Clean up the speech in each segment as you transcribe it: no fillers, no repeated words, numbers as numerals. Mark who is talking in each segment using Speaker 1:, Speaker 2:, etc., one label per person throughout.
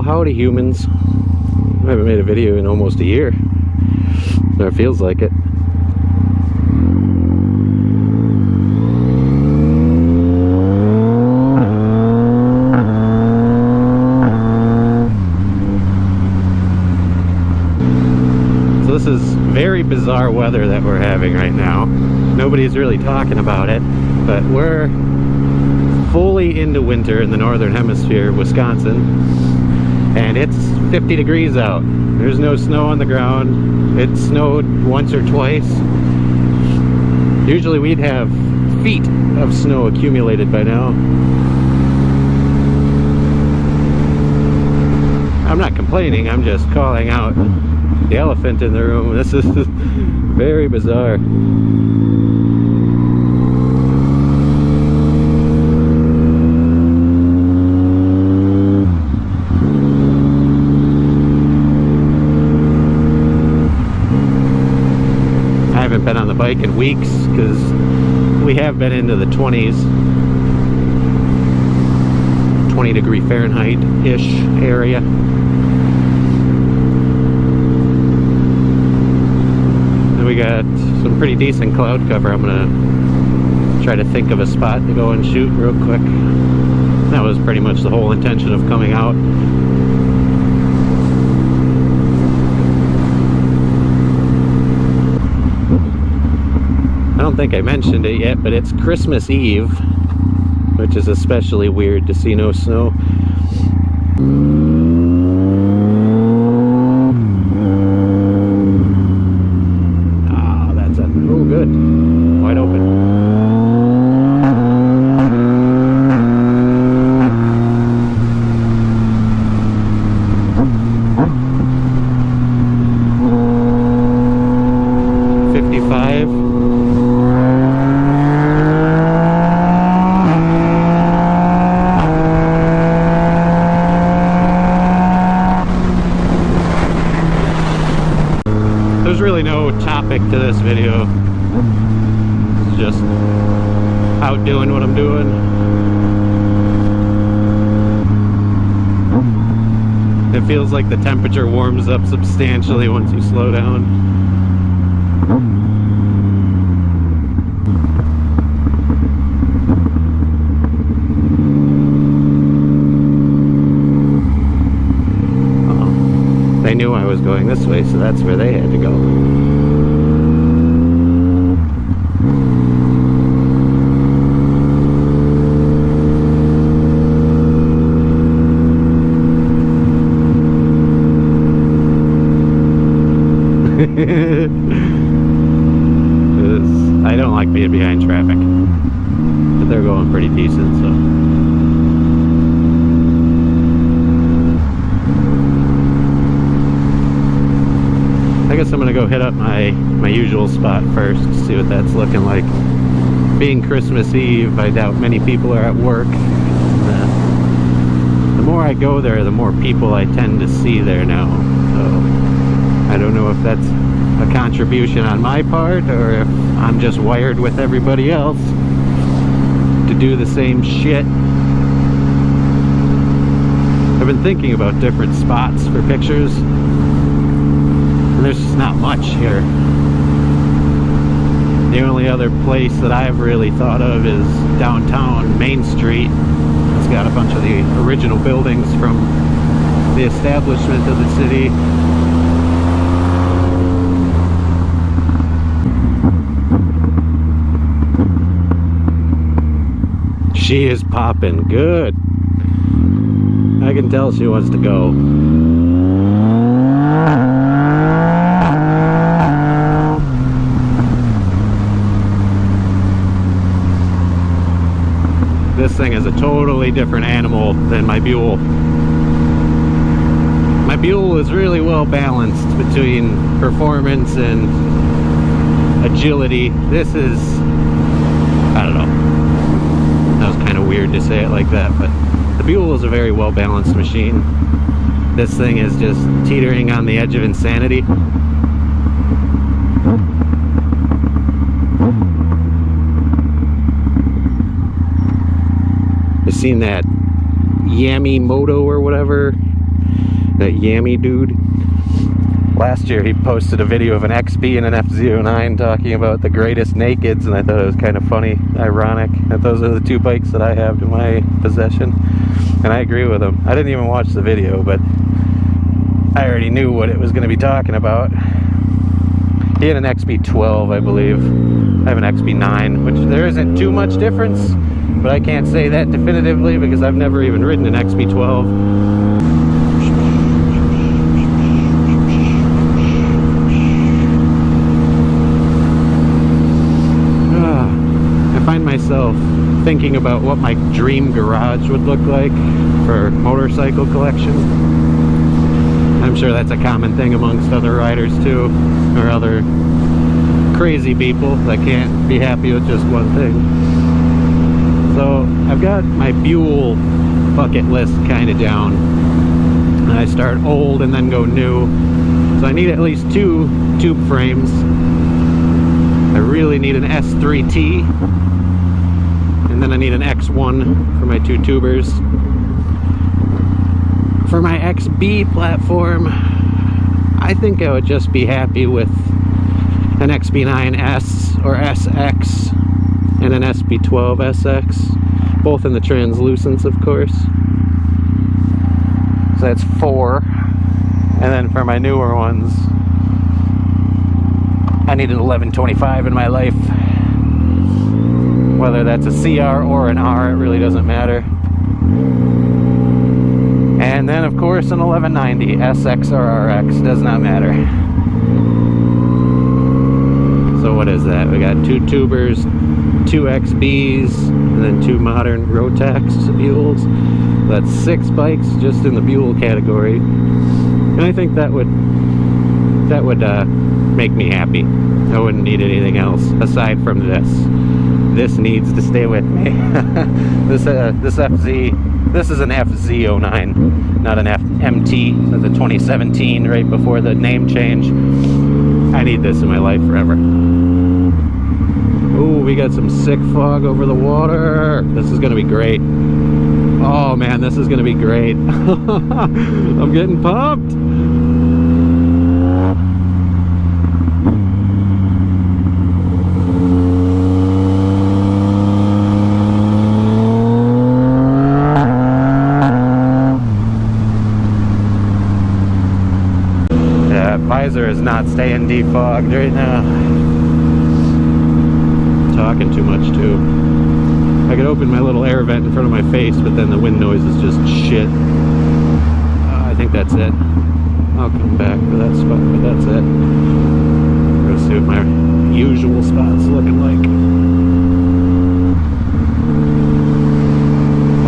Speaker 1: Well, howdy humans. I haven't made a video in almost a year. Or it feels like it. So this is very bizarre weather that we're having right now. Nobody's really talking about it, but we're fully into winter in the northern hemisphere, Wisconsin. And it's 50 degrees out. There's no snow on the ground. It snowed once or twice. Usually we'd have feet of snow accumulated by now. I'm not complaining, I'm just calling out the elephant in the room. This is very bizarre. I haven't been on the bike in weeks because we have been into the 20s, 20 degree Fahrenheit-ish area. And we got some pretty decent cloud cover. I'm gonna try to think of a spot to go and shoot real quick. That was pretty much the whole intention of coming out. I don't think I mentioned it yet, but it's Christmas Eve, which is especially weird to see no snow. Ah, that's a, oh good, wide open. There's really no topic to this video. It's just out doing what I'm doing. It feels like the temperature warms up substantially once you slow down. They knew I was going this way, so that's where they had to go. I don't like being behind traffic, but they're going pretty decent, so. I guess I'm gonna go hit up my usual spot first to see what that's looking like. Being Christmas Eve, I doubt many people are at work. The more I go there, the more people I tend to see there now. So I don't know if that's a contribution on my part or if I'm just wired with everybody else to do the same shit. I've been thinking about different spots for pictures. And there's just not much here. The only other place that I've really thought of is downtown Main Street. It's got a bunch of the original buildings from the establishment of the city. She is popping good. I can tell she wants to go. This thing is a totally different animal than my Buell. My Buell is really well balanced between performance and agility. This is, I don't know. That was kind of weird to say it like that, but the Buell is a very well balanced machine. This thing is just teetering on the edge of insanity. I've seen that Yami Moto or whatever that Yami dude. Last year he posted a video of an XB and an FZ09 talking about the greatest nakeds, and I thought it was kind of funny, ironic, that those are the two bikes that I have to my possession. And I agree with him. I didn't even watch the video, but I already knew what it was going to be talking about. He had an XB12, I believe. I have an XB9, which there isn't too much difference, but I can't say that definitively because I've never even ridden an XB12. I find myself thinking about what my dream garage would look like for motorcycle collection. I'm sure that's a common thing amongst other riders too, or other crazy people that can't be happy with just one thing. So I've got my Buell bucket list kind of down. And I start old and then go new. So I need at least 2 tube frames. I really need an S3T. And then I need an X1 for my 2 tubers. For my XB platform, I think I would just be happy with an XB9S or SX and an SB12 SX, both in the translucents, of course. So that's 4. And then for my newer ones, I need an 1125 in my life. Whether that's a CR or an R, it really doesn't matter. And then, of course, an 1190, SX or RX, does not matter. So what is that? We got 2 tubers, 2 XBs, and then 2 modern Rotax Buells. That's 6 bikes just in the Buell category. And I think that would make me happy. I wouldn't need anything else aside from this. This needs to stay with me. This FZ, this is an FZ09, not an MT. That's a 2017, right before the name change. I need this in my life forever. Ooh, we got some sick fog over the water. This is gonna be great. Oh man, this is gonna be great. I'm getting pumped. Visor is not staying defogged right now. Talking too much too. I could open my little air vent in front of my face, but then the wind noise is just shit. I think that's it. I'll come back for that spot, but that's it. We're gonna see what my usual spot's looking like.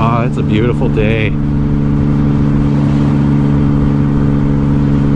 Speaker 1: Oh, it's a beautiful day.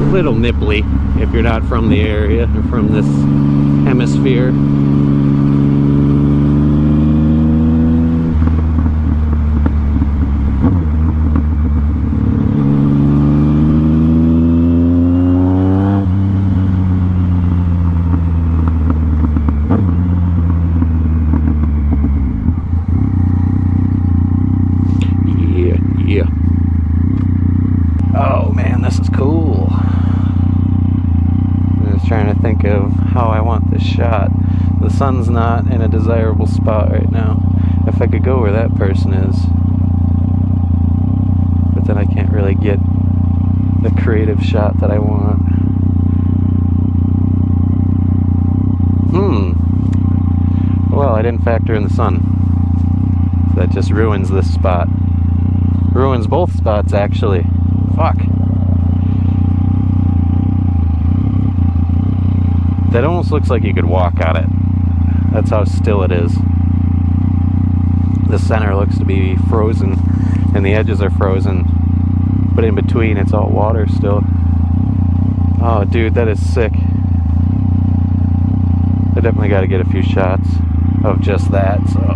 Speaker 1: A little nipply if you're not from the area or from this hemisphere. Yeah. Oh man, this is cool. Trying to think of how I want this shot. The sun's not in a desirable spot right now. If I could go where that person is, but then I can't really get the creative shot that I want. Well, I didn't factor in the sun. So that just ruins this spot. Ruins both spots, actually. Fuck. That almost looks like you could walk on it. That's how still it is. The center looks to be frozen, and the edges are frozen, but in between it's all water still. Oh dude, that is sick. I definitely got to get a few shots of just that, so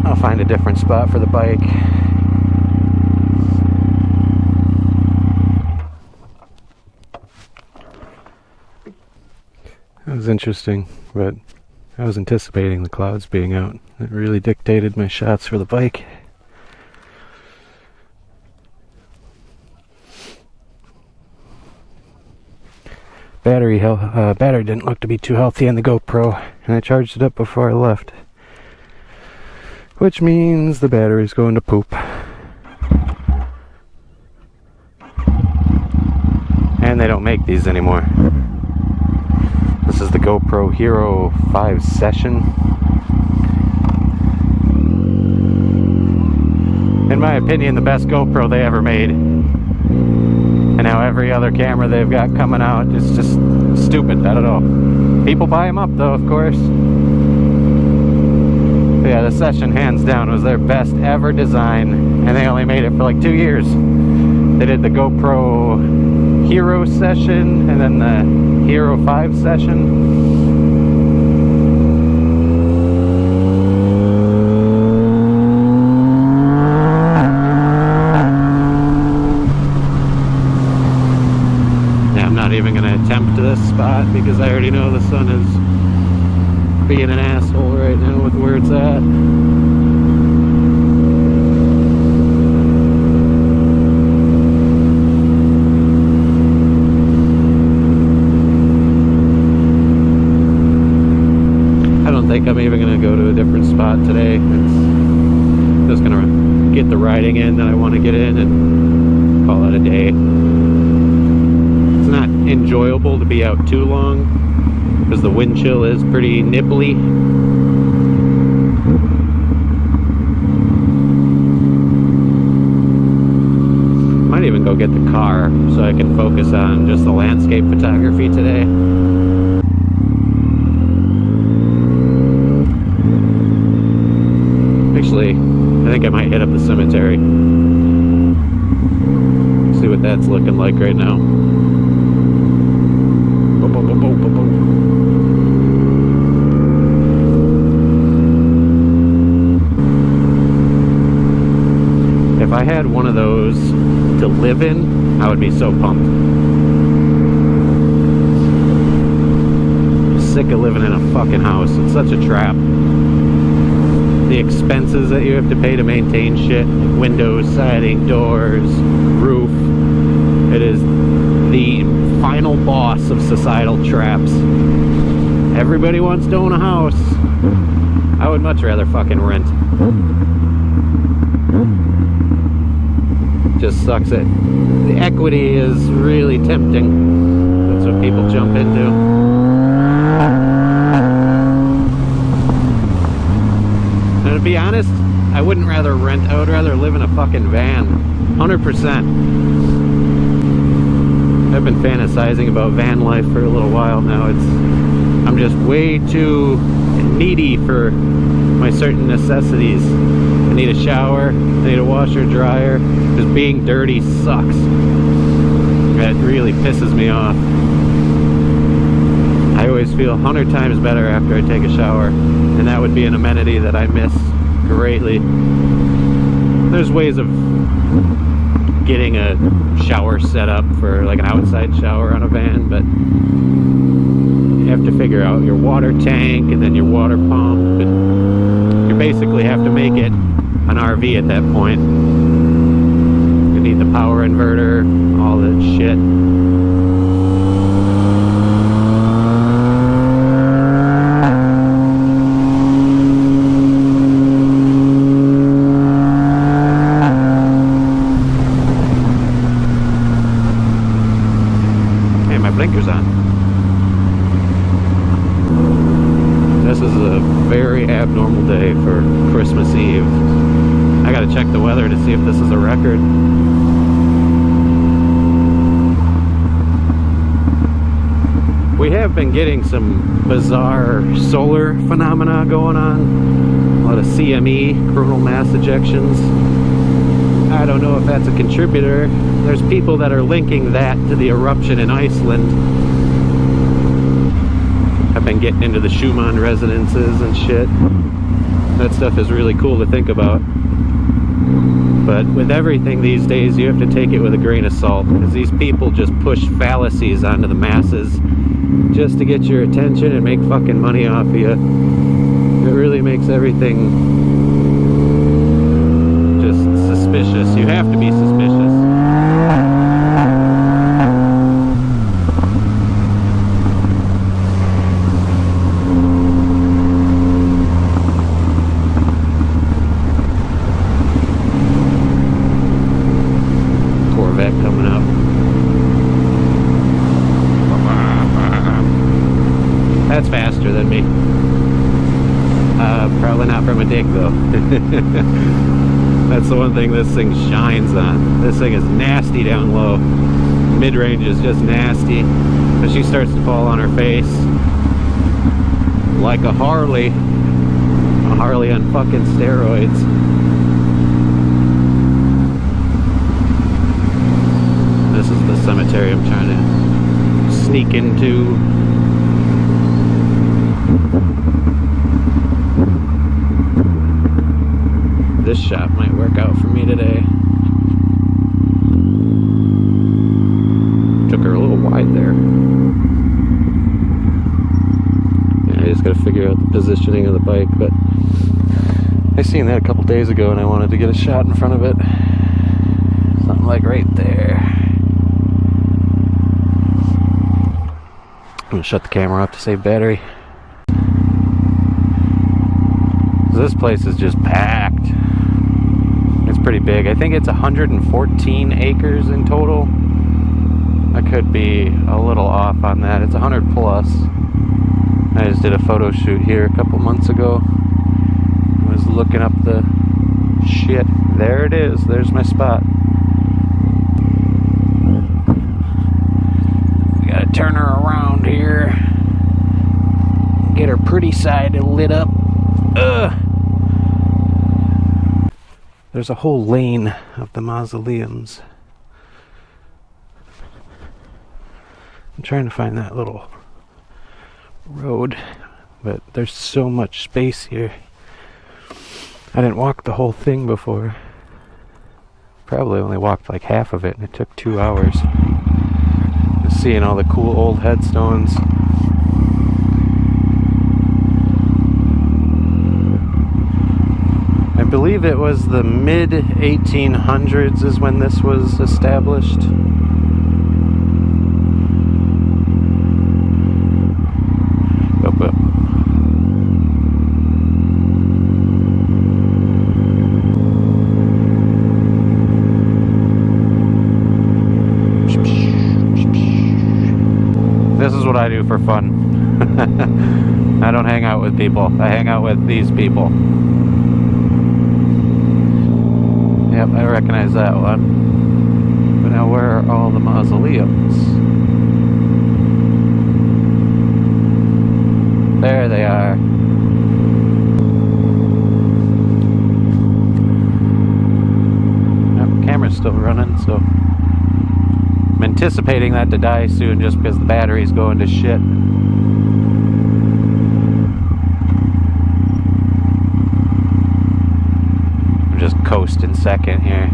Speaker 1: I'll find a different spot for the bike. That was interesting, but I was anticipating the clouds being out. It really dictated my shots for the bike. battery didn't look to be too healthy on the GoPro, and I charged it up before I left. Which means the battery's going to poop. And they don't make these anymore. This is the GoPro Hero 5 Session. In my opinion, the best GoPro they ever made. And now every other camera they've got coming out is just stupid. I don't know. People buy them up though, of course. But yeah, the Session hands down was their best ever design, and they only made it for like 2 years. They did the GoPro Hero Session and then the Hero 5 Session. Not even going to attempt this spot because I already know the sun is being an asshole right now with where it's at. I don't think I'm even going to go to a different spot today. It's just going to get the riding in that I want to get in and call it a day. It's not enjoyable to be out too long because the wind chill is pretty nipply. Might even go get the car so I can focus on just the landscape photography today. Actually, I think I might hit up the cemetery. See what that's looking like right now. If I had one of those to live in, I would be so pumped. I'm sick of living in a fucking house. It's such a trap. The expenses that you have to pay to maintain shit, like windows, siding, doors, roof. It is the final boss of societal traps. Everybody wants to own a house. I would much rather fucking rent. Just sucks it. The equity is really tempting. That's what people jump into. And to be honest, I wouldn't rather rent. I would rather live in a fucking van. 100%. I've been fantasizing about van life for a little while now. I'm just way too needy for my certain necessities. I need a shower, I need a washer, dryer. Just being dirty sucks. That really pisses me off. I always feel 100 times better after I take a shower, and that would be an amenity that I miss greatly. There's ways of getting a shower set up for like an outside shower on a van, but you have to figure out your water tank and then your water pump, and you basically have to make it an RV at that point. You need the power inverter, all that shit. Blinkers on. This is a very abnormal day for Christmas Eve. I gotta check the weather to see if this is a record. We have been getting some bizarre solar phenomena going on. A lot of CME, coronal mass ejections. I don't know if that's a contributor. There's people that are linking that to the eruption in Iceland. I've been getting into the Schumann resonances and shit. That stuff is really cool to think about. But with everything these days, you have to take it with a grain of salt, because these people just push fallacies onto the masses just to get your attention and make fucking money off of you. It really makes everything suspicious. You have to be suspicious. That's faster than me. Probably not from a dig though. That's the one thing this thing shines on. This thing is nasty down low. Mid-range is just nasty. But she starts to fall on her face like a Harley. A Harley on fucking steroids. This is the cemetery I'm trying to sneak into. This shot might work out for me today. Took her a little wide there. Yeah, I just gotta figure out the positioning of the bike, but I seen that a couple days ago and I wanted to get a shot in front of it. Something like right there. I'm gonna shut the camera off to save battery. This place is just packed. It's pretty big. I think it's 114 acres in total. I could be a little off on that. It's 100 plus. I just did a photo shoot here a couple months ago. I was looking up the shit. There it is. There's my spot. We gotta turn her around here. Get her pretty side lit up. There's a whole lane of the mausoleums. I'm trying to find that little road, but there's so much space here. I didn't walk the whole thing before. Probably only walked like half of it, and it took 2 hours. Just seeing all the cool old headstones. I believe it was the mid-1800s is when this was established. Up, up. This is what I do for fun. I don't hang out with people. I hang out with these people. Yep, I recognize that one. But now where are all the mausoleums? There they are. Yep, camera's still running, so I'm anticipating that to die soon just because the battery's going to shit. Just coasting second here.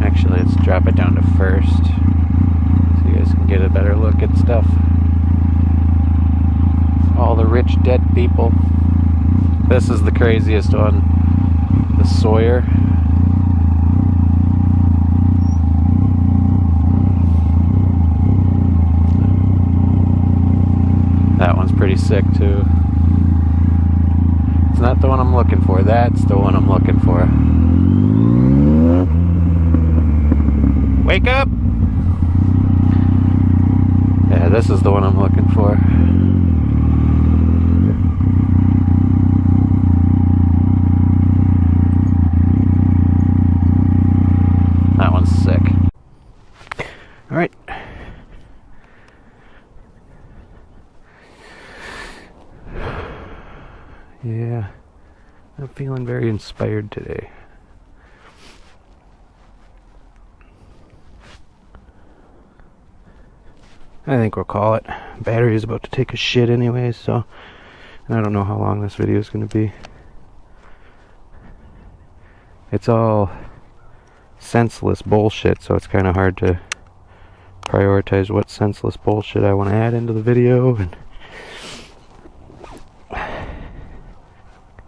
Speaker 1: Actually, let's drop it down to first so you guys can get a better look at stuff. All the rich dead people. This is the craziest one. The Sawyer. That one's pretty sick too. It's not the one I'm looking for. That's the one I'm looking for. Wake up! Yeah, this is the one I'm looking for. That one's sick. Alright. Yeah, I'm feeling very inspired today. I think we'll call it. Battery is about to take a shit anyway, so I don't know how long this video is going to be. It's all senseless bullshit, so it's kind of hard to prioritize what senseless bullshit I want to add into the video. And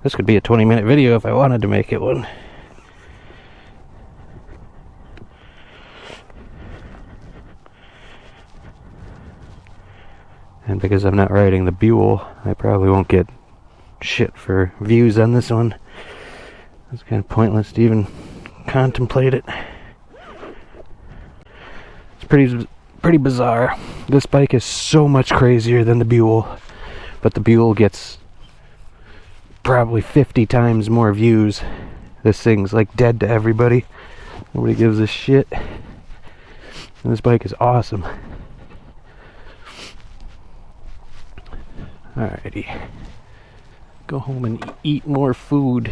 Speaker 1: this could be a 20-minute video if I wanted to make it one. And because I'm not riding the Buell, I probably won't get shit for views on this one. It's kind of pointless to even contemplate it. It's pretty bizarre. This bike is so much crazier than the Buell, but the Buell gets probably 50 times more views. This thing's like dead to everybody. Nobody gives a shit. And this bike is awesome. Alrighty. Go home and eat more food.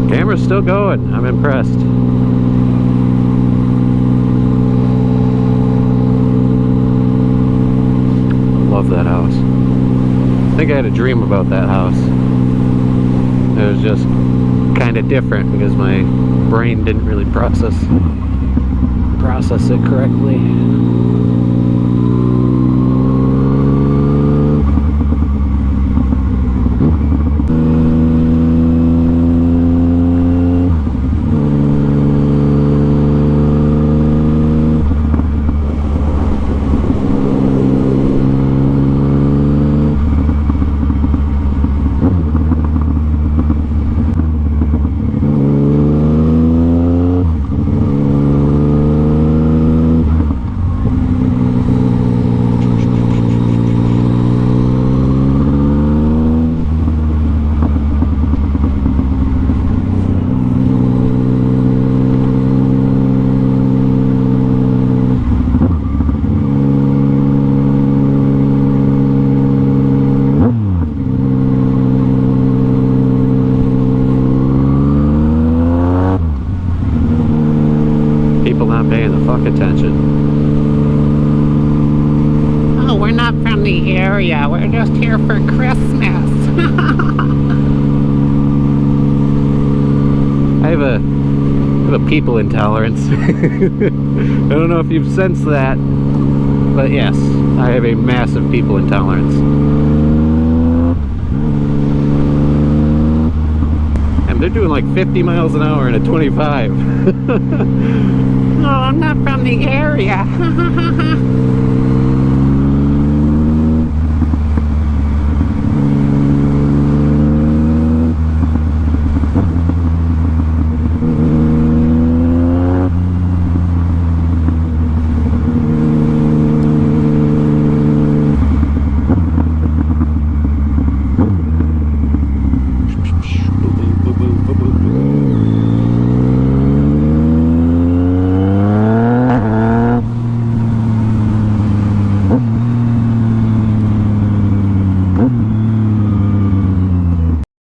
Speaker 1: Camera's still going. I'm impressed. Love that house. I think I had a dream about that house. It was just kind of different because my brain didn't really process it correctly. Attention.
Speaker 2: Oh, we're not from the area. We're just here for Christmas.
Speaker 1: I have a people intolerance. I don't know if you've sensed that, but yes, I have a massive people intolerance. And they're doing like 50 miles an hour in a 25.
Speaker 2: Oh, I'm not from the area.